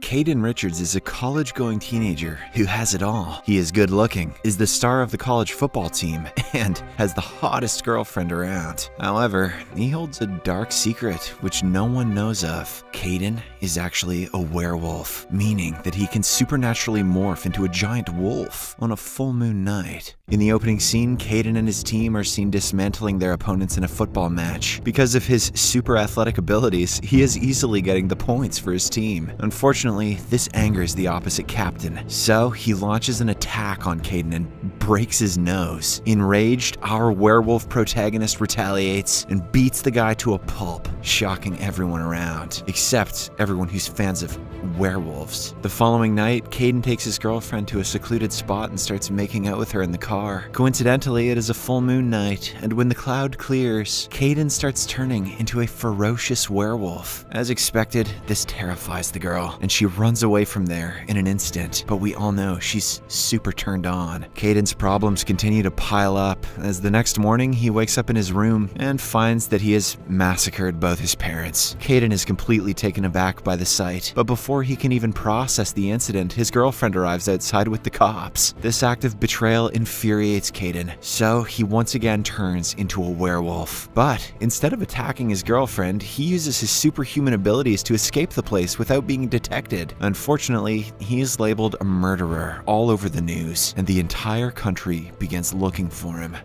Caden Richards is a college-going teenager who has it all. He is good-looking, is the star of the college football team, and has the hottest girlfriend around. However, he holds a dark secret which no one knows of. Caden is actually a werewolf, meaning that he can supernaturally morph into a giant wolf on a full moon night. In the opening scene, Caden and his team are seen dismantling their opponents in a football match. Because of his super athletic abilities, he is easily getting the points for his team. Unfortunately, this angers the opposite captain, so he launches an attack on Caden and breaks his nose. Enraged, our werewolf protagonist retaliates and beats the guy to a pulp, shocking everyone around, except everyone who's fans of werewolves. The following night, Caden takes his girlfriend to a secluded spot and starts making out with her in the car. Coincidentally, it is a full moon night, and when the cloud clears, Caden starts turning into a ferocious werewolf. As expected, this terrifies the girl, and she runs away from there in an instant, but we all know she's super turned on. Caden's problems continue to pile up, as the next morning he wakes up in his room and finds that he has massacred both his parents. Caden is completely taken aback by the sight, but before he can even process the incident, his girlfriend arrives outside with the cops. This act of betrayal infuriates Caden, so he once again turns into a werewolf. But instead of attacking his girlfriend, he uses his superhuman abilities to escape the place without being detected. Unfortunately, he is labeled a murderer all over the news, and the entire country begins looking for him.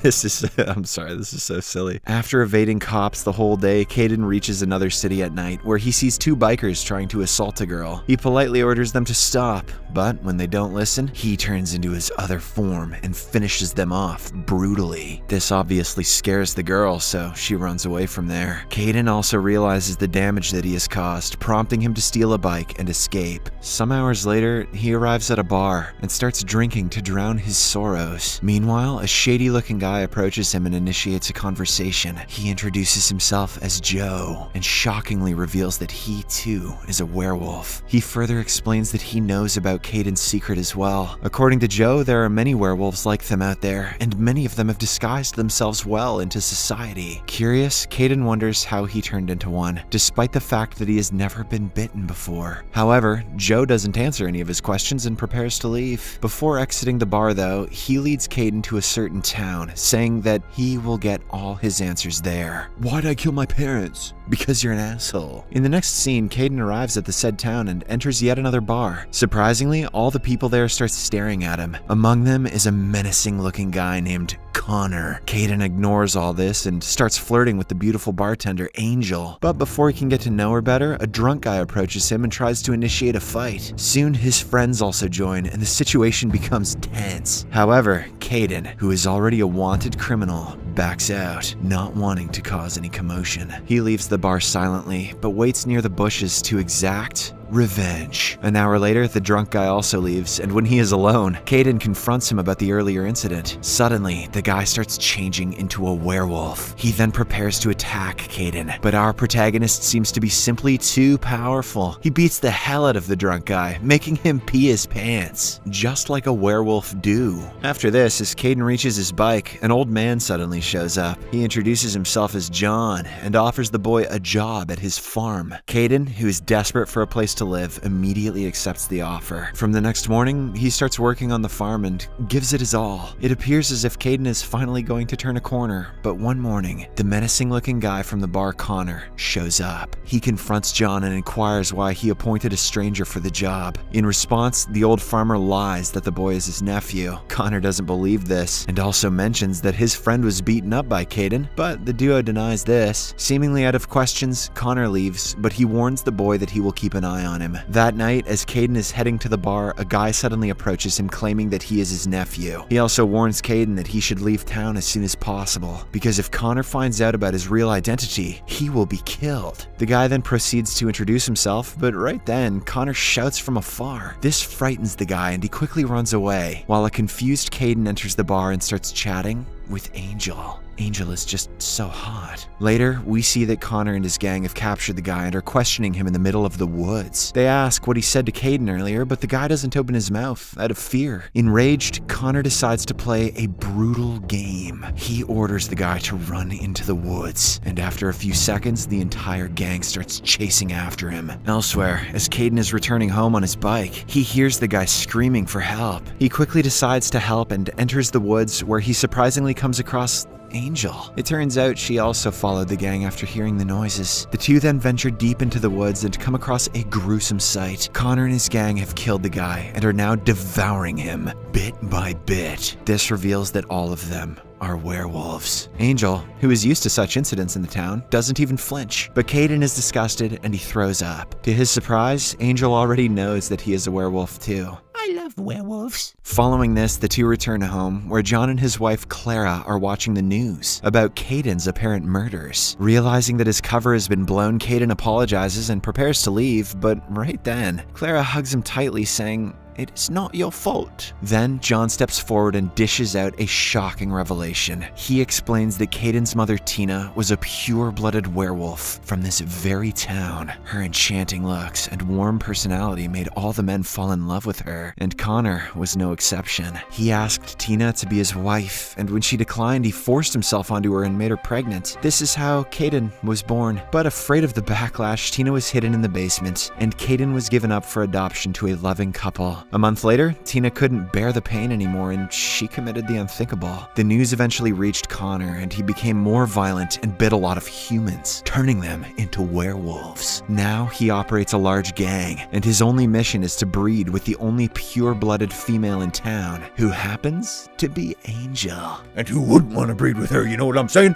This is so silly. After evading cops the whole day, Caden reaches another city at night where he sees two bikers trying to assault a girl. He politely orders them to stop, but when they don't listen, he turns into his other form and finishes them off brutally. This obviously scares the girl, so she runs away from there. Caden also realizes the damage that he has caused, prompting him to steal a bike and escape. Some hours later, he arrives at a bar and starts drinking to drown his sorrows. Meanwhile, a shady-looking guy approaches him and initiates a conversation. He introduces himself as Joe and shockingly reveals that he too is a werewolf. He further explains that he knows about Caden's secret as well. According to Joe, there are many werewolves like them out there, and many of them have disguised themselves well into society. Curious, Caden wonders how he turned into one, despite the fact that he has never been bitten before. However, Joe doesn't answer any of his questions and prepares to leave. Before exiting the bar though, he leads Caden to a certain town, saying that he will get all his answers there. Why'd I kill my parents? Because you're an asshole. In the next scene, Caden arrives at the said town and enters yet another bar. Surprisingly, all the people there start staring at him. Among them is a menacing looking guy named Connor. Caden ignores all this and starts flirting with the beautiful bartender, Angel. But before he can get to know her better, a drunk guy approaches him and tries to initiate a fight. Soon his friends also join and the situation becomes tense. However, Caden, who is already a wanted criminal, backs out, not wanting to cause any commotion. He leaves the bar silently, but waits near the bushes to exact revenge. An hour later, the drunk guy also leaves, and when he is alone, Caden confronts him about the earlier incident. Suddenly, the guy starts changing into a werewolf. He then prepares to attack Caden, but our protagonist seems to be simply too powerful. He beats the hell out of the drunk guy, making him pee his pants, just like a werewolf do. After this, as Caden reaches his bike, an old man suddenly shows up. He introduces himself as John and offers the boy a job at his farm. Caden, who is desperate for a place to live, immediately accepts the offer. From the next morning, he starts working on the farm and gives it his all. It appears as if Caden is finally going to turn a corner, but one morning, the menacing looking guy from the bar, Connor, shows up. He confronts John and inquires why he appointed a stranger for the job. In response, the old farmer lies that the boy is his nephew. Connor doesn't believe this and also mentions that his friend was beaten up by Caden, but the duo denies this. Seemingly out of questions, Connor leaves, but he warns the boy that he will keep an eye on him. That night, as Caden is heading to the bar, a guy suddenly approaches him claiming that he is his nephew. He also warns Caden that he should leave town as soon as possible, because if Connor finds out about his real identity, he will be killed. The guy then proceeds to introduce himself, but right then, Connor shouts from afar. This frightens the guy and he quickly runs away, while a confused Caden enters the bar and starts chatting with Angel. Angel is just so hot. Later, we see that Connor and his gang have captured the guy and are questioning him in the middle of the woods. They ask what he said to Caden earlier, but the guy doesn't open his mouth out of fear. Enraged, Connor decides to play a brutal game. He orders the guy to run into the woods, and after a few seconds, the entire gang starts chasing after him. Elsewhere, as Caden is returning home on his bike, he hears the guy screaming for help. He quickly decides to help and enters the woods, where he surprisingly comes across Angel. It turns out she also followed the gang after hearing the noises. The two then venture deep into the woods and come across a gruesome sight. Connor and his gang have killed the guy and are now devouring him bit by bit. This reveals that all of them are werewolves. Angel, who is used to such incidents in the town, doesn't even flinch, but Caden is disgusted and he throws up. To his surprise, Angel already knows that he is a werewolf too. I love werewolves. Following this, the two return home, where John and his wife Clara are watching the news about Caden's apparent murders. Realizing that his cover has been blown, Caden apologizes and prepares to leave, but right then, Clara hugs him tightly, saying, "It is not your fault." Then John steps forward and dishes out a shocking revelation. He explains that Caden's mother Tina was a pure-blooded werewolf from this very town. Her enchanting looks and warm personality made all the men fall in love with her, and Connor was no exception. He asked Tina to be his wife, and when she declined, he forced himself onto her and made her pregnant. This is how Caden was born. But afraid of the backlash, Tina was hidden in the basement, and Caden was given up for adoption to a loving couple. A month later, Tina couldn't bear the pain anymore and she committed the unthinkable. The news eventually reached Connor and he became more violent and bit a lot of humans, turning them into werewolves. Now he operates a large gang and his only mission is to breed with the only pure-blooded female in town, who happens to be Angel. And who wouldn't want to breed with her, you know what I'm saying?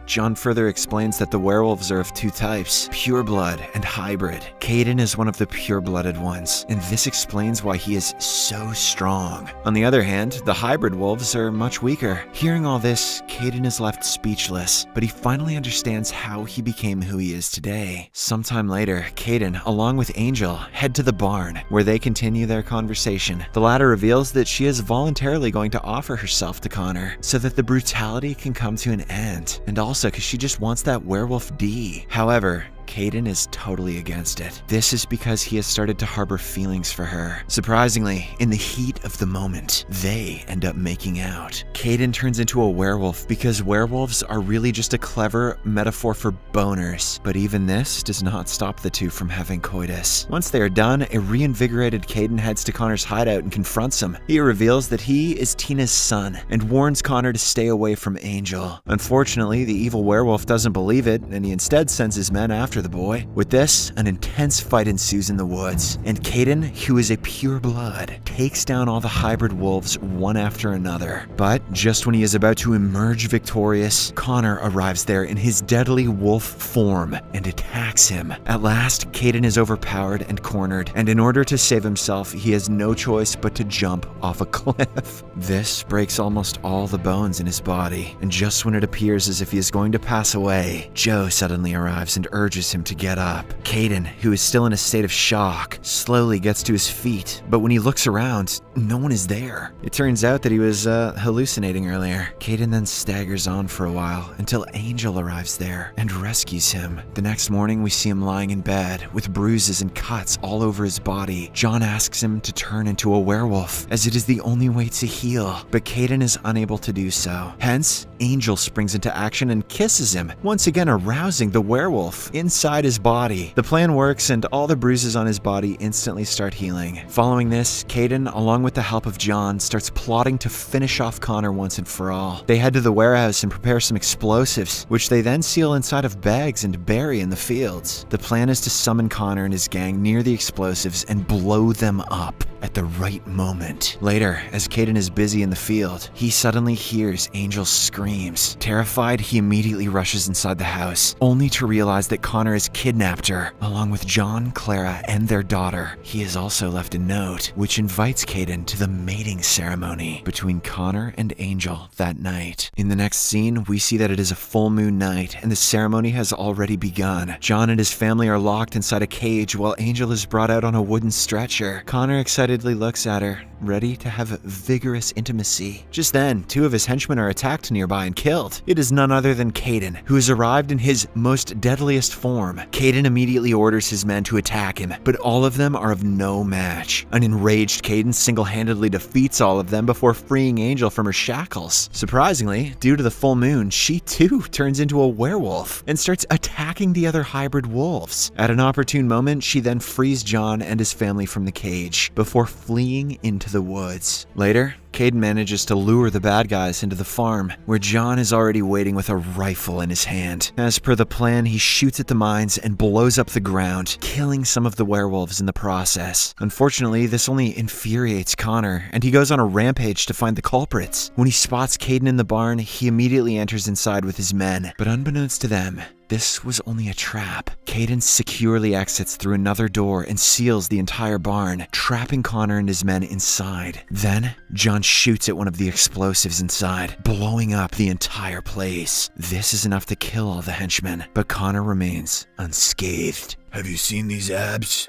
John further explains that the werewolves are of two types, pureblood and hybrid. Caden is one of the pure-blooded ones, and this explains why he is so strong. On the other hand, the hybrid wolves are much weaker. Hearing all this, Caden is left speechless, but he finally understands how he became who he is today. Sometime later, Caden, along with Angel, head to the barn, where they continue their conversation. The latter reveals that she is voluntarily going to offer herself to Connor, so that the brutality can come to an end, and also because she just wants that werewolf D. However, Caden is totally against it. This is because he has started to harbor feelings for her. Surprisingly, in the heat of the moment, they end up making out. Caden turns into a werewolf because werewolves are really just a clever metaphor for boners. But even this does not stop the two from having coitus. Once they are done, a reinvigorated Caden heads to Connor's hideout and confronts him. He reveals that he is Tina's son and warns Connor to stay away from Angel. Unfortunately, the evil werewolf doesn't believe it and he instead sends his men after the boy. With this, an intense fight ensues in the woods, and Caden, who is a pure blood, takes down all the hybrid wolves one after another. But just when he is about to emerge victorious, Connor arrives there in his deadly wolf form and attacks him. At last, Caden is overpowered and cornered, and in order to save himself, he has no choice but to jump off a cliff. This breaks almost all the bones in his body, and just when it appears as if he is going to pass away, Joe suddenly arrives and urges him to get up. Caden, who is still in a state of shock, slowly gets to his feet, but when he looks around, no one is there. It turns out that he was hallucinating earlier. Caden then staggers on for a while until Angel arrives there and rescues him. The next morning, we see him lying in bed with bruises and cuts all over his body. John asks him to turn into a werewolf, as it is the only way to heal, but Caden is unable to do so. Hence, Angel springs into action and kisses him, once again arousing the werewolf inside his body. The plan works and all the bruises on his body instantly start healing. Following this, Caden, along with the help of John, starts plotting to finish off Connor once and for all. They head to the warehouse and prepare some explosives, which they then seal inside of bags and bury in the fields. The plan is to summon Connor and his gang near the explosives and blow them up at the right moment. Later, as Caden is busy in the field, he suddenly hears Angel's screams. Terrified, he immediately rushes inside the house, only to realize that Connor has kidnapped her, along with John, Clara, and their daughter. He has also left a note, which invites Caden to the mating ceremony between Connor and Angel that night. In the next scene, we see that it is a full moon night, and the ceremony has already begun. John and his family are locked inside a cage, while Angel is brought out on a wooden stretcher. Connor, excited excitedly looks at her, ready to have vigorous intimacy. Just then, 2 of his henchmen are attacked nearby and killed. It is none other than Caden, who has arrived in his most deadliest form. Caden immediately orders his men to attack him, but all of them are of no match. An enraged Caden single-handedly defeats all of them before freeing Angel from her shackles. Surprisingly, due to the full moon, she too turns into a werewolf and starts attacking the other hybrid wolves. At an opportune moment, she then frees John and his family from the cage before fleeing into the woods. Later, Caden manages to lure the bad guys into the farm, where John is already waiting with a rifle in his hand. As per the plan, he shoots at the mines and blows up the ground, killing some of the werewolves in the process. Unfortunately, this only infuriates Connor, and he goes on a rampage to find the culprits. When he spots Caden in the barn, he immediately enters inside with his men, but unbeknownst to them, this was only a trap. Caden securely exits through another door and seals the entire barn, trapping Connor and his men inside. Then, John shoots at one of the explosives inside, blowing up the entire place. This is enough to kill all the henchmen, but Connor remains unscathed. Have you seen these abs?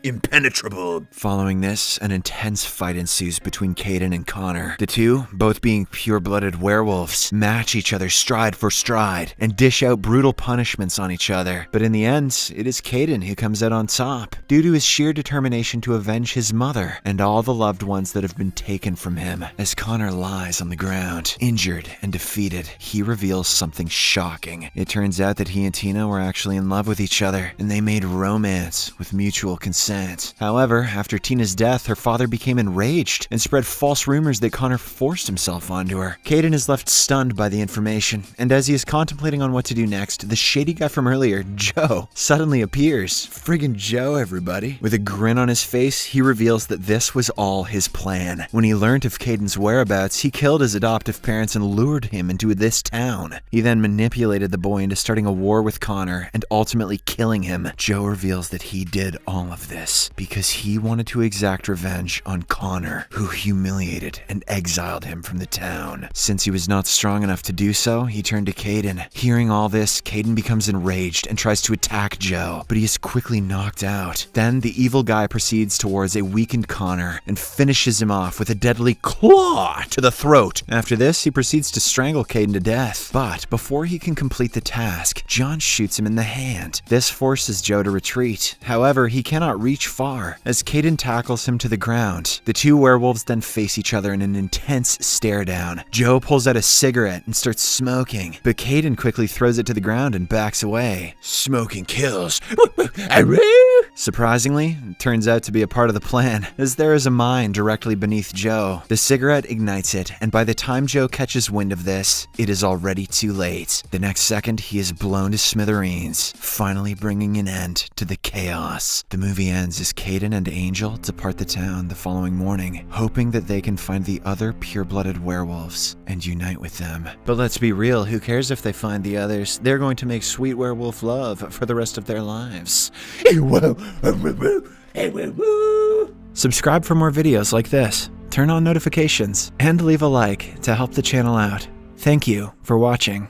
Impenetrable. Following this, an intense fight ensues between Caden and Connor. The two, both being pure-blooded werewolves, match each other stride for stride and dish out brutal punishments on each other. But in the end, it is Caden who comes out on top, due to his sheer determination to avenge his mother and all the loved ones that have been taken from him. As Connor lies on the ground, injured and defeated, he reveals something shocking. It turns out that he and Tina were actually in love with each other, and they made romance with mutual consent. However, after Tina's death, her father became enraged and spread false rumors that Connor forced himself onto her. Caden is left stunned by the information, and as he is contemplating on what to do next, the shady guy from earlier, Joe, suddenly appears. Friggin' Joe, everybody. With a grin on his face, he reveals that this was all his plan. When he learned of Caden's whereabouts, he killed his adoptive parents and lured him into this town. He then manipulated the boy into starting a war with Connor and ultimately killing him. Joe reveals that he did all of this because he wanted to exact revenge on Connor, who humiliated and exiled him from the town. Since he was not strong enough to do so, he turned to Caden. Hearing all this, Caden becomes enraged and tries to attack Joe, but he is quickly knocked out. Then the evil guy proceeds towards a weakened Connor and finishes him off with a deadly claw to the throat. After this, he proceeds to strangle Caden to death. But before he can complete the task, John shoots him in the hand. This forces Joe to retreat. However, he cannot reach far as Caden tackles him to the ground. The two werewolves then face each other in an intense stare down. Joe pulls out a cigarette and starts smoking, but Caden quickly throws it to the ground and backs away. Smoking kills. Surprisingly, it turns out to be a part of the plan, as there is a mine directly beneath Joe. The cigarette ignites it, and by the time Joe catches wind of this, it is already too late. The next second, he is blown to smithereens, finally bringing an end to the chaos. The movie ends as Caden and Angel depart the town the following morning, hoping that they can find the other pure-blooded werewolves and unite with them. But let's be real, who cares if they find the others? They're going to make sweet werewolf love for the rest of their lives. Subscribe for more videos like this, turn on notifications, and leave a like to help the channel out. Thank you for watching.